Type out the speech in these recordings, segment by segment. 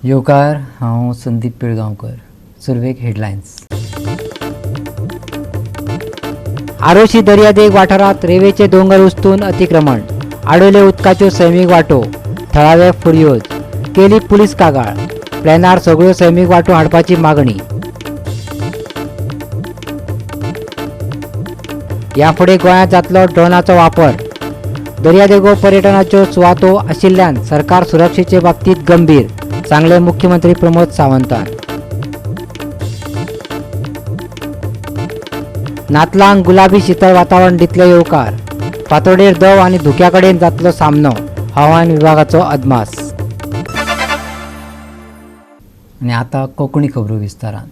येवकार, हांव संदीप पिळगांवकर. सुरवेक हेडलायन्स. आरोशी दर्यादेग वाठारात रेवेचे दोंगर उस्तून अतिक्रमण, आडोले उदकाच्यो सैमीक वाटो, थळावे फुर्योज, केली पुलीस कागाळ, प्लॅनार सगळ्यो सैमीक वाटो हाडपाची मागणी. ह्या फुडें गोंयांत जातलो ड्रोनाचो वापर, दर्यादेगो पर्यटनाच्यो सुवातो आशिल्ल्यान सरकार सुरक्षेचे बाबतीत गंभीर, सांगले मुख्यमंत्री प्रमोद सावंतान. नातलांक गुलाबी शीतळ वातावरण दितले येवकार, फातोडेर दव आनी धुक्या कडेन जातलो सामनो, हवामान विभागाचो अदमास. आनी आतां कोंकणी खबरो विस्तारान.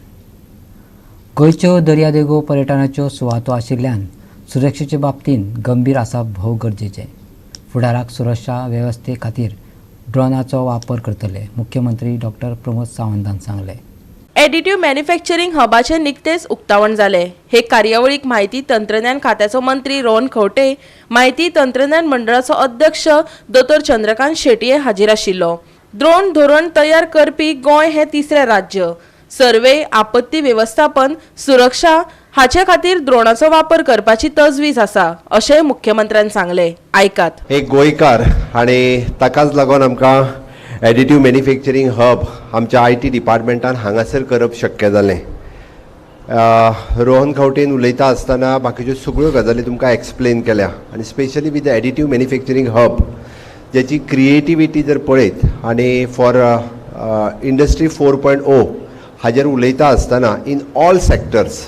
गोंयच्यो दर्यादेगो पर्यटनाच्यो सुवातो आशिल्ल्यान सुरक्षेचे बाबतींत गंभीर आसा भोव गरजेचें. फुडाराक सुरक्षा वेवस्थे खातीर ड्रोनाचो वापर करतले, मुख्यमंत्री डॉक्टर प्रमोद सावंतान सांगले. एडिटिव्ह मॅन्युफॅक्चरिंग हबाचे निकतेच उक्तावण जाले. हे कार्यावळीक माहिती तंत्रज्ञान खात्याचो मंत्री रोहन खंवटे, माहिती तंत्रज्ञान मंडळाचो अध्यक्ष दोतोर चंद्रकांत शेटये हाजीर आशिल्लो. ड्रोन धोरण तयार करपी गोंय हे तिसरे राज्य. सर्वे, आपत्ती वेवस्थापन, सुरक्षा हाचे खातीर ड्रोनाचो वापर करपाची तजवीज आसा, अशें मुख्यमंत्र्यान सांगले. आयकात. एक गोंयकार आनी ताकाच लागून आमकां एडिटिव्ह मॅन्युफॅक्चरिंग हब आमच्या IT डिपार्टमेंटान हांगासर करप शक्य जालें. रोहन खंवटेन उलयता आसतना बाकीच्यो सगळ्यो गजाली तुमकां एक्सप्लेन केल्या आनी specially with the additive manufacturing hub ज्याची क्रिएटिविटी जर पळयत आनी फॉर इंडस्ट्री 4.0 हाजेर उलयता आसतना इन ऑल सेक्टर्स,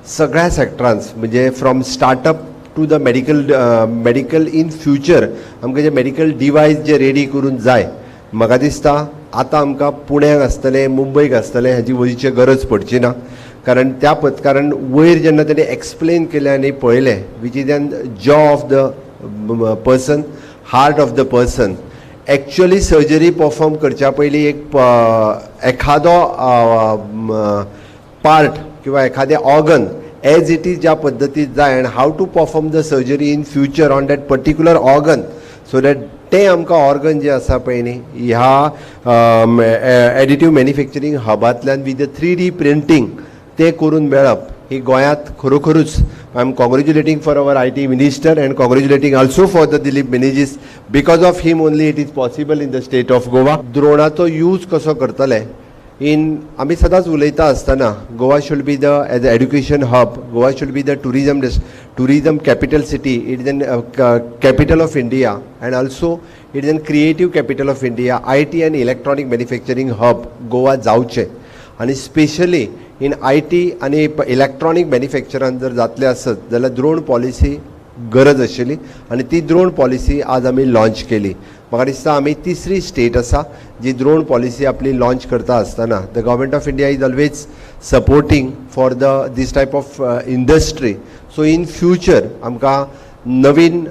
सगळ्या सेक्टरांस म्हणजे from startup to the medical in future आमकां जे मेडिकल डिवायस जे रेडी करून जाय, म्हाका दिसता आतां आमकां पुण्याक आसतलें, मुंबयक आसतलें, हाची वयची गरज पडची ना. कारण वयर जेन्ना तेणें एक्सप्लेन केलें आनी पळयलें वीच इज एन जॉ of the person, heart of the person. Actually surgery perform करच्या पयलीं एखादो पार्ट किंवा एखादें ऑर्गन एज इट इज ज्या पद्दतीन जाय and how to perform the surgery in future on that particular organ, so that ते आमकां ऑर्गन जे आसा पळय न्ही ह्या एडिटिव्ह मॅन्युफॅक्चरिंग हबांतल्यान विथ द 3D प्रिंटींग ते करून मेळप ही गोंयांत खरोखरूच I am congratulating for our IT minister and congratulating also for the Dilip Menezes. Because of him only it is possible in the state of Goa. ड्रोनाचो यूज कसो करतले आमी सदांच उलयता आसतना Goa should be the as a education hub, Goa should be the tourism capital city, it is N capital of India end also it is N creative capital of India. IT end electronic manufacturing hub Goa जावचें आनी specially in IT आनी electronic मॅन्युफॅक्चरान जर जातलें आसत जाल्यार drone policy गरज आशिल्ली आनी ती ड्रोन पॉलिसी आज आमी लॉन्च केली. म्हाका दिसता आमी तिसरी स्टेट आसा जी ड्रोन पॉलिसी आपली लॉन्च करता आसतना the government of India is always supporting for this type of industry. So in future आमकां नवीन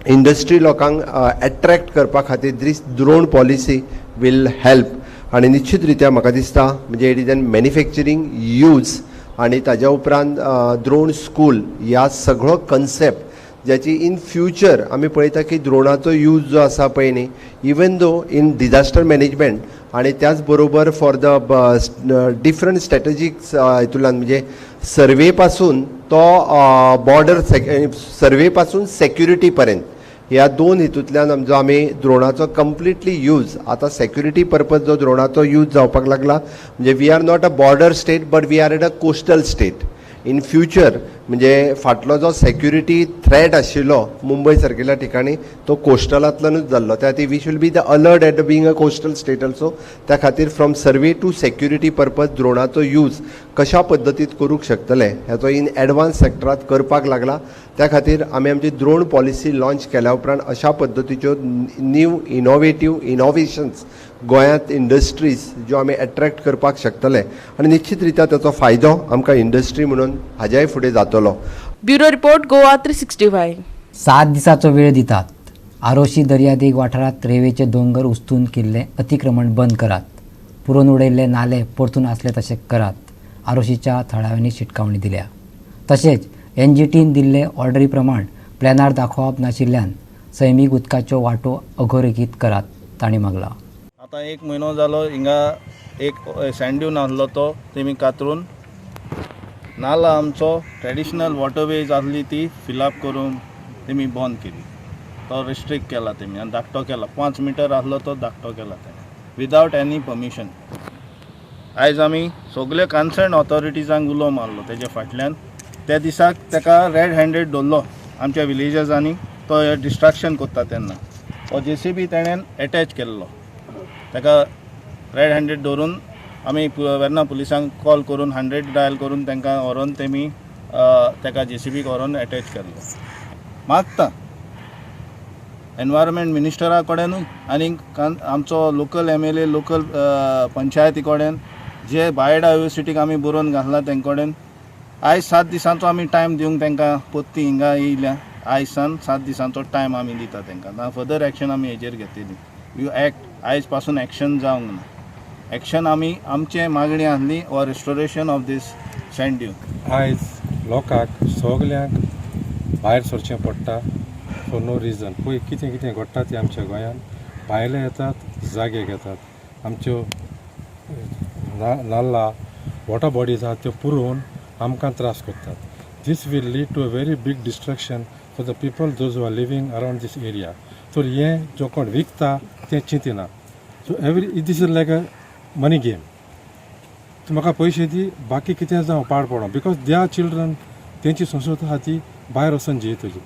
इंडस्ट्री लोकांक एट्रॅक्ट करपा खातीर this drone policy will help आनी निश्चित रित्या म्हाका दिसता म्हणजे it is an manufacturing use आनी ताज्या उपरांत ड्रोन स्कूल ह्या सगळो कन्सेप्ट ज्याची इन फ्युचर आमी पळयता की ड्रोनाचो यूज जो आसा पळय न्ही even though in disaster management आनी त्याच बरोबर फॉर द डिफरंट स्ट्रॅटेजीक हितूंतल्यान म्हणजे सर्वे पासून तो बॉर्डर सर्वे पासून सेक्युरिटी पर्यंत ह्या दोन हितूंतल्यान जो आमी ड्रोनाचो कंप्लिटली यूज आतां सेक्युरिटी पर्पज जो ड्रोनाचो यूज जावपाक लागला म्हणजे we are not a border state but we are at a coastal state. In future म्हणजे फाटलो जो सेक्युरिटी थ्रेट आशिल्लो मुंबय सारकिल्या ठिकाणी तो कोस्टलांतल्यानूच जाल्लो. त्या खातीर we should be the alert at being a coastal state also. त्या खातीर from survey to security purpose ड्रोनाचो यूज कशा पद्दतीत करूंक शकतले हाचो इन एडवान्स सेक्टरांत करपाक लागला. त्या खातीर आमी आमची ड्रोन पॉलिसी लॉन्च केल्या उपरांत अशा पद्दतीच्यो न्यू इनोव्हेशन्स गोंयांत इंडस्ट्रीज ज्यो आमी एट्रॅक्ट करपाक शकतले आनी निश्चित रित्या ताचो फायदो आमकां इंडस्ट्री म्हणून हाज्याय फुडें जातलो. Bureau report Goa 365. 7 दिसाचो वेळ दितात. आरोशी दर्यादेग वाठारात रेवेचे दोंगर उस्तून केल्ले अतिक्रमण बंद करात. पुरून उडयल्ले नाले परतून आसले तशें करात. आरोशीच्या थळाव्यांनी शिटकावणी दिल्या. तशेंच NGTन दिल्ले ऑर्डरी प्रमाण प्लॅनार दाखोवप नाशिल्ल्यान सैमीक उदकाच्यो वाटो अधोरेखीत करात तांणी मागला. आतां 1 म्हयनो जालो हिंगा एक सँड ड्यून आहलो तो तेमी कातरून नाला आमचो ट्रेडिशनल वॉटरवेज आसली ती फिलअप करून तेमी बंद केली. तो रिस्ट्रिक्ट केला तेमी आनी धाकटो केला. 5 मीटर आसलो तो धाकटो केला तेणी विदावट एनी परमिशन. आयज आमी सगळे कन्सर्न ऑथॉरिटीजांक उलो मारलो तेजे फाटल्यान. त्या दिसाक ताका रेड हँडेड दवरलो आमच्या विलेजर्सांनी. तो डिस्ट्रॅक्शन करता तेन्ना हो JCB तेणेन एटॅच केल्लो. ताका रेड हँडेड दवरून आमी वेर्ना पुलिसांक कॉल करून 100 डायल करून तांकां व्हरोन तेमी ताका JCBक व्हरोन एटॅच केल्लो. मागता एनवायरमेंट मिनिस्टरा कडेनूय आनी आमचो लोकल MLA लोकल पंचायती कडेन जे बायोडायवर्सिटीक आमी बरोवन घातला तेंचे कडेन आयज 7 दिसांचो आमी टायम दिवंक तांकां पोत्ती हिंगा येयल्या. आयज सान 7 दिसांचो टायम आमी दिता तांकां. फर्दर एक्शन आमी हेजेर घेतली. यू एक्ट आयज पासून एक्शन जावंक ना. एक्शन आमी आमचे मागणी आसली or restoration of this sand dune. आयज लोकांक सगल्यांक भायर सरचें पडटा फॉर नो रिजन. पळय कितें कितें घडटा तें आमच्या गोंयांत. भायले येतात जागे घेतात. आमच्यो नाल्ला वॉटर बॉडीज आहात त्यो पुरोवन आमकां त्रास करतात. This will lead to a very big destruction for the people those who are living around this area. So हें जो कोण विकता तें चिंतिना. So this is like a money game. तूं म्हाका पयशे दी बाकी कितें जावं पाड पडो बिकॉज दे आर चिल्ड्रन. तेंची संस्कृती आहा ती भायर वचून जियेतली.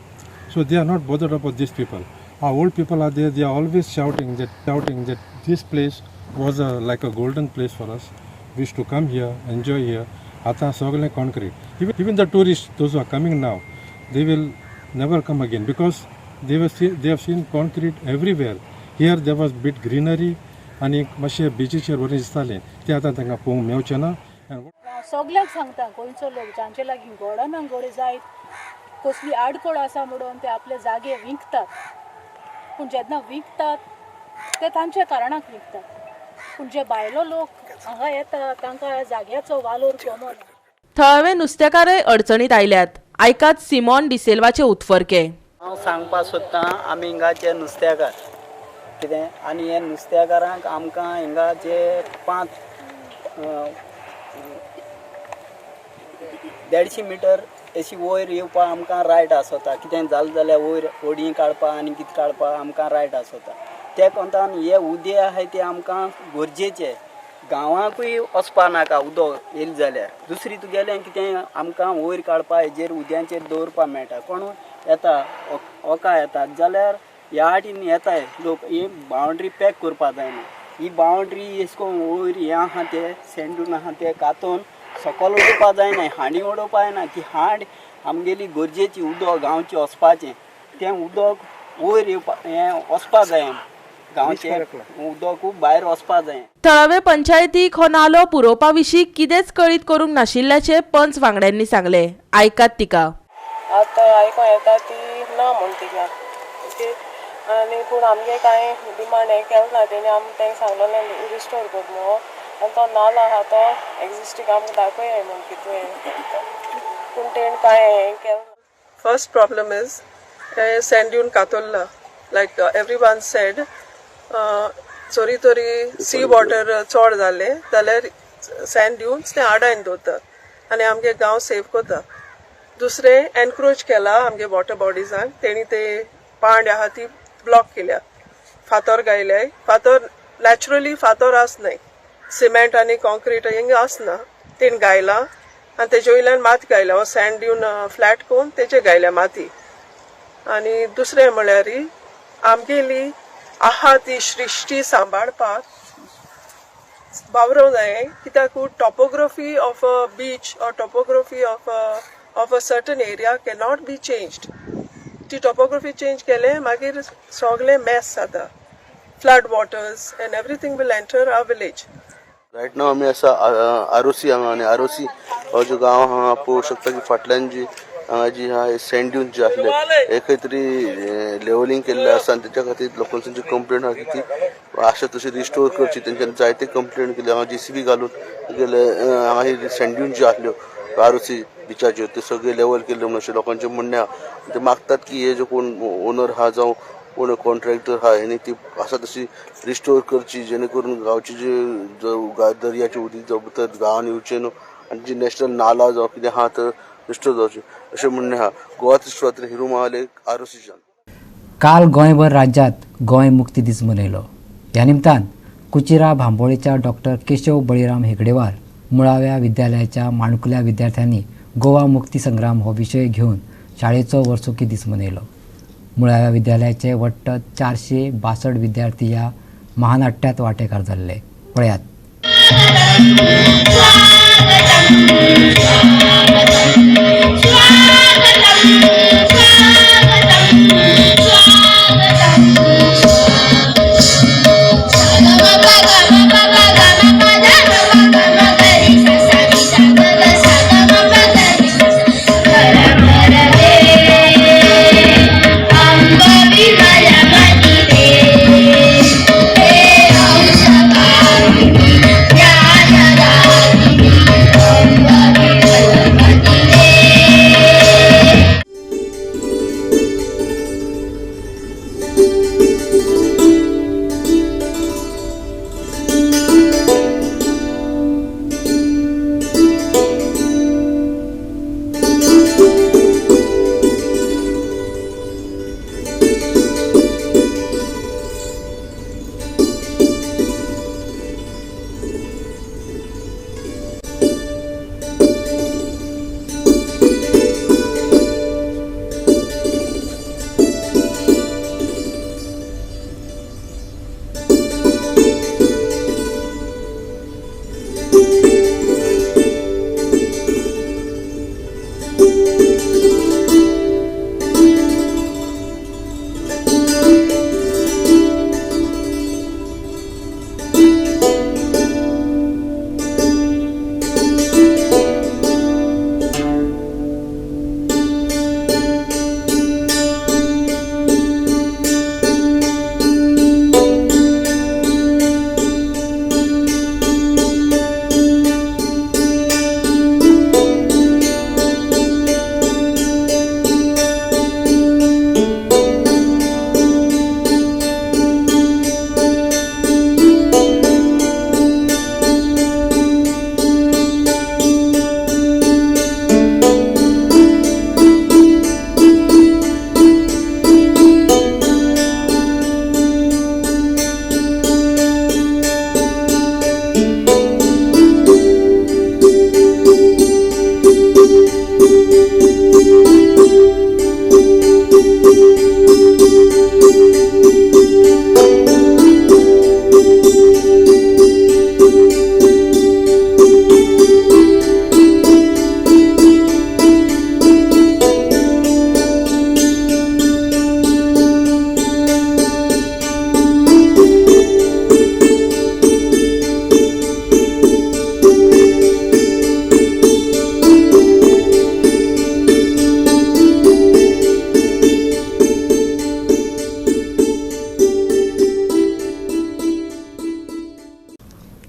So they are not bothered about these people. Our old people are there. They are always shouting that this place was like a golden place for us. We used to come here, enjoy here. Ata sogle concrete. Even the tourists, those who are coming now, they will never come again because they have seen concrete everywhere. Here there was bit greenery आणि मातशे बिचीचेर बरें दिसतालें तें आतां तांकां पळोवंक मेळचें ना. सगळ्याक सांगता गोंयचो लोक जांचे लागीं घोडा ना घोडे जायत कसली आडखोड आसा म्हणून ते आपले जागे विकतात. पूण जेन्ना विकतात ते तांच्या कारणाक विकतात. पूण जे भायलो लोक हांगा येता तांकां ह्या जाग्याचो वालोर कळना. थळावे नुस्तेकारय अडचणीत आयल्यात. आयकात सिमॉन डिसेल्वाचे उतफर्के. हांव सांगपाक सोदतां आमी हिंगाचे नुस्तेकार कितें आनी हे नुस्तेकारांक आमकां हिंगा जे 150 मिटर अशी वयर येवपाक आमकां रायट आसता. कितें जालें जाल्यार वयर होडी काडपाक आनी कितें काडपाक आमकां रायट आसता. ते कोंतान हे उदें आहाय ते आमकां गरजेचें. गांवांकूय वचपा नाका उदक येयलें जाल्यार. दुसरी तुगेलें कितें आमकां वयर काडपा हेजेर उद्यांचेर दवरपाक मेळटा. कोण येता ओका येतात जाल्यार ह्या वाटेन येताय लोक ही बाउंड्री पॅक करपा जायना. ही बाउंड्री अशें करून वयर हें आहा ते सँडून आहा ते कातून सकयल उडोवपा जायना. हांडी उडोवपा जायना. ती हांड आमगेली गरजेची उदक गांवचें वचपाचें तें उदक वयर येवपा हें वचपा जाय. गांवचें उदक खूब भायर वचपा जाय. थळावे पंचायतीक हो नालो पुरोवपा विशीं कितेंच कळीत करूंक नाशिल्ल्याचे पंच वांगड्यांनी सांगले. आयकात तिका. आतां आयको येता ती ना म्हण तिका आनी पूण आमगे कांय डिमांड हें केलें ना. तेणी आमी तांकां सांगलेलें रिस्टोर कर म्हणून. आनी तो नालो आहा तो एक्जिस्टींग आमकां दाखय म्हण कितें पूण तेणी कांय हें केलें ना. First problem is sand dune Katolla. Like everyone said, चोरी तोरी सी वॉटर चड जाले जाल्यार सँड ड्यून्स ते आडायन दवरतात आनी आमगे गांव सेव करता. दुसरें एनक्रोच केला आमगे वॉटर बॉडीजांक. तेणी ते पांड आहा ती ब्लॉक केल्या. फातर गायल्याय. फातर नॅचरली फातर आसनाय. सिमेंट आनी कॉन्क्रीट हिंग आसना. तेणी गायला आनी तेजे वयल्यान माती गायला. हो सँड ड्यून फ्लॅट करून तेजे गायल्या माती. आनी दुसरें म्हळ्यार आमगेली आहा ती सृश्टी सांबाळपाक वावरूंक जाय. कित्याक topography of a beach or topography of a certain area cannot be changed. ती टॉपोग्राफी चेंज केले मागीर सगळे मॅस जाता. Flood waters and everything will enter our village. Right now आमी आसा आरोसी हांगा. आनी आरोसी हो जो गांव हांगा पळोवंक शकता की फाटल्यान जी हांगा जी आहा सँड ड्यून जे आसले हे खंय तरी लेवलिंग केल्ले आसा आनी तेच्या खातीर लोकांची कंप्लेंट आहा की ती आशा तशी रिस्टोर करची. तेंच्यानी जायते कंप्लेंट केली. हांगा JCB घालून गेले हांगा ही सँड ड्यून ज्यो आसल्यो आरोसी बिचाच्यो ते सगळे लेवल केल्ले म्हणून अशें लोकांचें म्हणणें आहा. ते मागतात की हे जो कोण ओनर आहा जावं पूण कॉन्ट्रॅक्टर हा हेणी ती आसा तशी रिस्टोर करची जेणे करून गांवची दर्याची उदीक जावं गांवांत येवचें न्हू आनी जी नॅशनल नाला जावं कितें आहा तर रिस्टोर जावचें अशें म्हणणें आहा. गोवा तिश्वात्र हिरू महाले आरोसीच्यान. काल गोंयभर राज्यात गोंय मुक्ती दीस मनयलो. ह्या निमतान कुचिरा भांबोळेच्या डॉक्टर केशव बळीराम हेगडेवार मुळाव्या विद्यालयाच्या माणकुल्या विद्यार्थ्यांनी गोवा मुक्ती संग्राम हो विशय घेवन शाळेचो वर्सुकी दीस मनयलो. मुळाव्या विद्यालयाचे वट्ट 462 विद्यार्थी ह्या महानाट्यात वांटेकार जाल्ले. पळयात.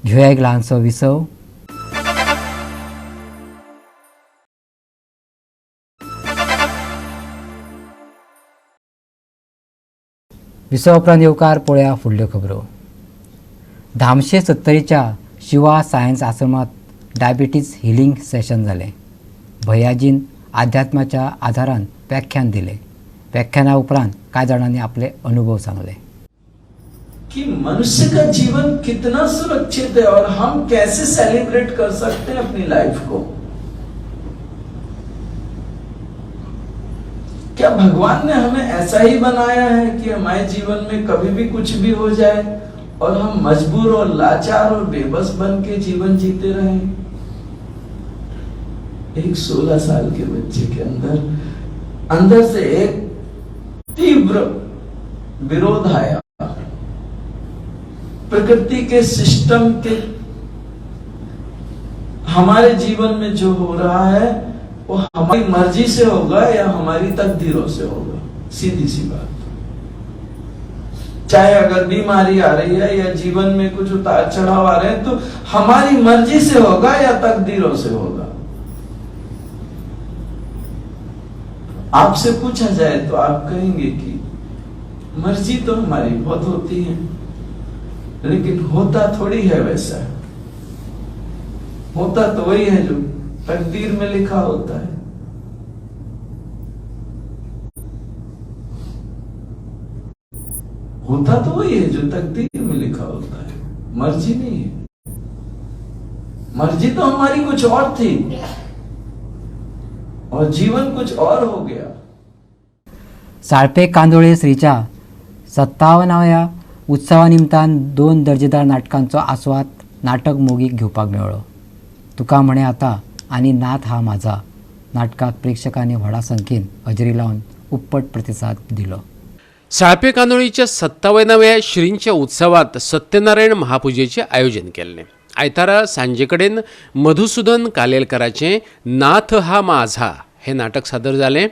घेऊया एक लहानसो विसव. विसव उपरांत येवकार पळोवया फुडल्यो खबरो. धामशे 70च्या शिवा सायन्स आश्रमात डायबिटीज हिलिंग सेशन जालें. भैयाजीन आध्यात्माच्या आधारान व्याख्यान दिले. व्याख्याना उपरांत कांय जाणांनी आपले अनुभव सांगले. कि मनुष्य का जीवन कितना सुरक्षित है और हम कैसे सेलिब्रेट कर सकते हैं अपनी लाइफ को. क्या भगवान ने हमें ऐसा ही बनाया है कि हमारे जीवन में कभी भी कुछ भी हो जाए और हम मजबूर और लाचार और बेबस बन के जीवन जीते रहें. एक 16 साल के बच्चे के अंदर से एक तीव्र विरोध आया. प्रकृति के सिस्टम के हमारे जीवन में जो हो रहा है वो हमारी मर्जी से होगा या हमारी तकदीरों से होगा. सीधी सी बात. चाहे अगर बीमारी आ रही है या जीवन में कुछ उतार चढ़ाव आ रहे हैं तो हमारी मर्जी से होगा या तकदीरों से होगा. आपसे पूछा जाए तो आप कहेंगे कि मर्जी तो हमारी बहुत होती है, लेकिन होता थोड़ी है वैसा। होता तो वही है जो तकदीर में लिखा होता है। होता तो वही है जो तकदीर में लिखा होता है, मर्जी नहीं है। मर्जी तो हमारी कुछ और थी और जीवन कुछ और हो गया। साळपे कांदोळे श्रीच्या 57व्या उत्सवा निमतान 2 दर्जेदार नाटकांचो आस्वाद नाटक मोगीक घेवपाक मेळ्ळो। तुका म्हणे आता आनी नाथ हा माझा नाटकाक प्रेक्षकांनी व्हडा संख्येन हजेरी लावन उपट प्रतिसाद दिलो। साळपे कांदोळीच्या 57व्या श्रींच्या उत्सवात सत्यनारायण महापूजेचे आयोजन केल्ले। आयतारा सांजे कडेन मधुसूदन कालेलकराचें नाथ हा माझा हे नाटक सादर जालें।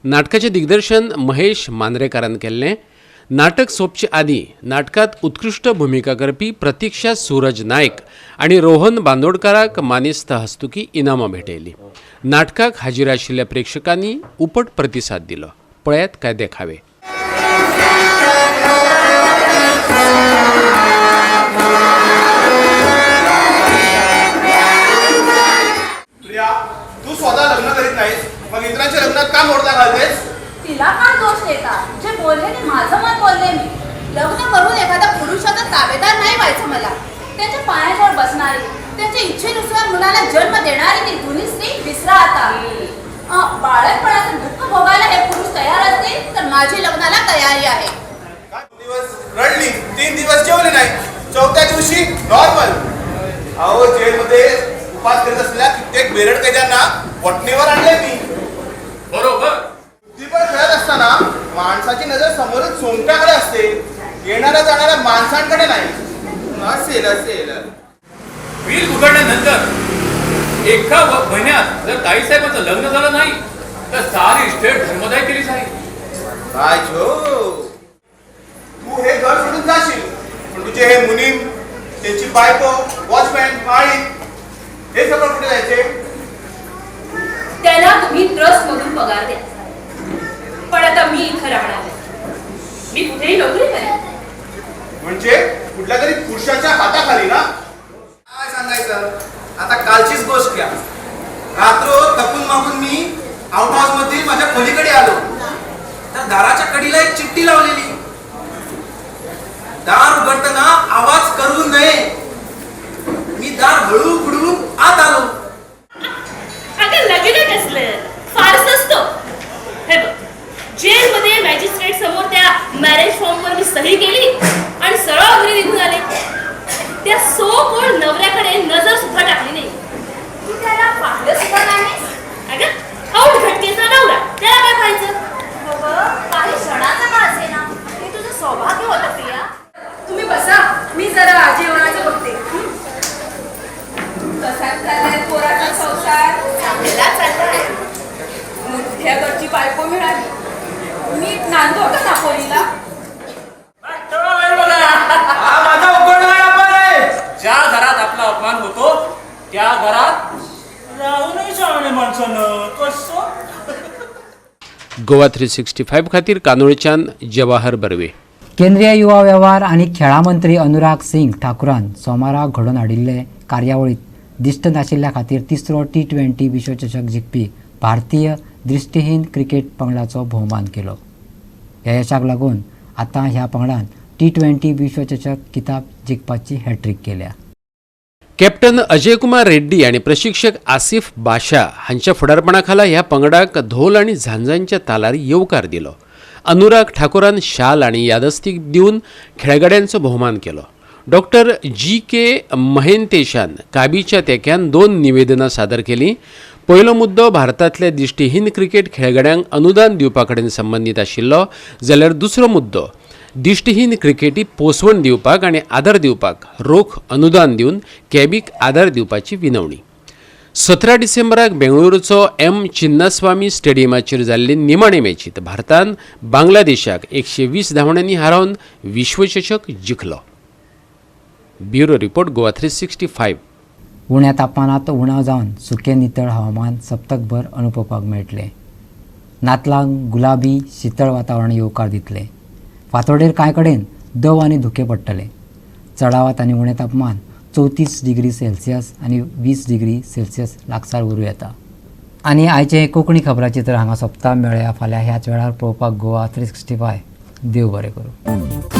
नाटकाचें दिग्दर्शन महेश मांद्रेकारान केल्लें। नाटक सोंपचे आदीं नाटकांत उत्कृश्ट भुमिका करपी प्रतीक्षा सूरज नायक आनी रोहन बांदोडकाराक मानेस्त हस्तुकी इनामां भेटयलीं। नाटकाक हाजीर आशिल्ल्या प्रेक्षकांनी उपट प्रतिसाद दिलो। पळयात काय देखावे। तू स्वतः लग्न करीत नाहीस, मग इतरांच्या लग्नात का मोडता घालतेस? तिला का दोष देता? जे बोलले ते माझं मत बोलले मी। लग्न करून एखाद्या पुरुषाचा ताबेदार नाही व्हायचं मला। त्याच्या पायावर बसणारी, त्याच्या इच्छेनुसार मुलाला जन्म देणारी ती जुनी स्त्री विसरा आता। बाळपणाचं दुःख भोगायला हे पुरुष तयार असतील तर माझी लग्नाला तयारी आहे। 2 दिवस रडली, 3 दिवस जेवली नाही, 4थ्या दिवशी नॉर्मल। अहो, जेलमध्ये उपास करत असलेल्या कित्येक बेरड कैद्यांना वटणीवर आणले मी। बरोबर। बुद्धिबळ खेळत असताना माणसाची नजर समोरच सोंगट्याकडे असते, येणाऱ्या जाणाऱ्या माणसांकडे नाही। असेल बिल उघडल्यानंतर एका महिन्यात जर ताईसाहेबांचं लग्न झालं नाही तर सारी स्टेट धर्मदाय केली जाईल। काय तू हे घर सोडून जाशील, पण तुझे हे मुनीम, त्यांची बायको, वॉचमॅन, माळी हे सगळं कुठे जायचे? त्याला तुम्ही ट्रस्ट मधून पगार द्या, पण आता मी इथं राहणार नाही। मी कुठेही नोकरी करेन। म्हणजे कुठल्या तरी पुरुषाच्या हाताखाली ना? काय सांगायचं, आता कालचीच गोष्ट घ्या। रात्र थकून मागून मी आउट हाऊस मध्ये माझ्या खोलीकडे आलो, तर दाराच्या कडीला एक चिठ्ठी लावलेली। दार उघडताना आवाज करू नये, मी दार हळू उघडून आत आलो। अगं लगेच असलं फारच असतो। हे बघ, जेलमध्ये मॅजिस्ट्रेट समोर त्या मॅरेज फॉर्मवर मी सही केली आणि सरळ घरी निघून आले। त्या सो कोण नवऱ्याकडे नजर सुद्धा टाकली नाही। तू त्याला पाहिलं सुद्धा नाही? अगं आऊट घटकेचा नवरा, त्याला काय पाहायचं? काही क्षणाचा का असे ना, हे तुझं सौभाग्य होतं प्रिया। तुम्ही बसा, मी जरा जेवणाचं बघते। कसा चाललाय पोराचा संसार? चांगला चाललाय। मुठ्याकडची बायको मिळाली, मी नांदतो का नापोलीला? ज्या घरात आपला अपमान होतो त्या घरात राहूनही चांगले माणसानं कसं। गोवा 365 खातीर कानोळच्यान जवाहर बर्वे। केंद्रीय युवा वेव्हार आणि खेळा मंत्री अनुराग सिंग ठाकुरान सोमारा घडोवन हाडिल्ले कार्यावळीत दिश्ट नाशिल्ल्या खातीर 3रो T20 विश्वचषक जिखपी भारतीय दृश्टीहीन क्रिकेट पंगडाचो भोवमान केलो। ह्या यशाक लागून आतां ह्या पंगडान T20 विश्वचषक किताब जिखपाची हॅट्रिक केल्या। कॅप्टन अजय कुमार रेड्डी आणि प्रशिक्षक आसिफ बाशा हांच्या फुडारपणाखाला ह्या पंगडाक धोल आणि झांजांच्या तालार येवकार दिलो। अनुराग ठाकुरान शाल आणि यादस्तीक दिवन खेळगड्यांचो भोवमान केलो। Doctor G.K. महेंतेशान काबीच्या तेक्यान 2 निवेदनां सादर केलीं। पयलो मुद्दो भारतांतल्या दिश्टीहीन क्रिकेट खेळगड्यांक अनुदान दिवपा कडेन संबंदीत आशिल्लो, जाल्यार दुसरो मुद्दो दिश्टीहीन क्रिकेटी पोसवण दिवपाक आनी आदार दिवपाक रोख अनुदान दिवन कॅबीक आदार दिवपाची विनवणी। 17 डिसेंबराक बेंगळुरूचो M. चिन्नास्वामी स्टेडियमाचेर जाल्ले निमाणे मॅचीत भारतान बांगलादेशाक 120 धांवड्यांनी हारोवन विश्वचषक जिखलो। Bureau report Goa 365। उण्या तापमानात उणाव जावन सुकें नितळ हवामान सप्तकभर अनुभवपाक मेळटलें। नातलांक गुलाबी शीतळ वातावरण येवकार दितले। फातोडेर कांय कडेन दव आनी धुके पडटले. चडावात आनी उणें तापमान 34 डिग्री सेल्सियस आनी 20 डिग्री सेल्सियस लागसार उरूं येता. आनी आयचे कोंकणी खबराचित्र हांगा सोंपता. मेळया फाल्यां ह्याच वेळार पळोवपाक गोवा 365. देव बरें करूं.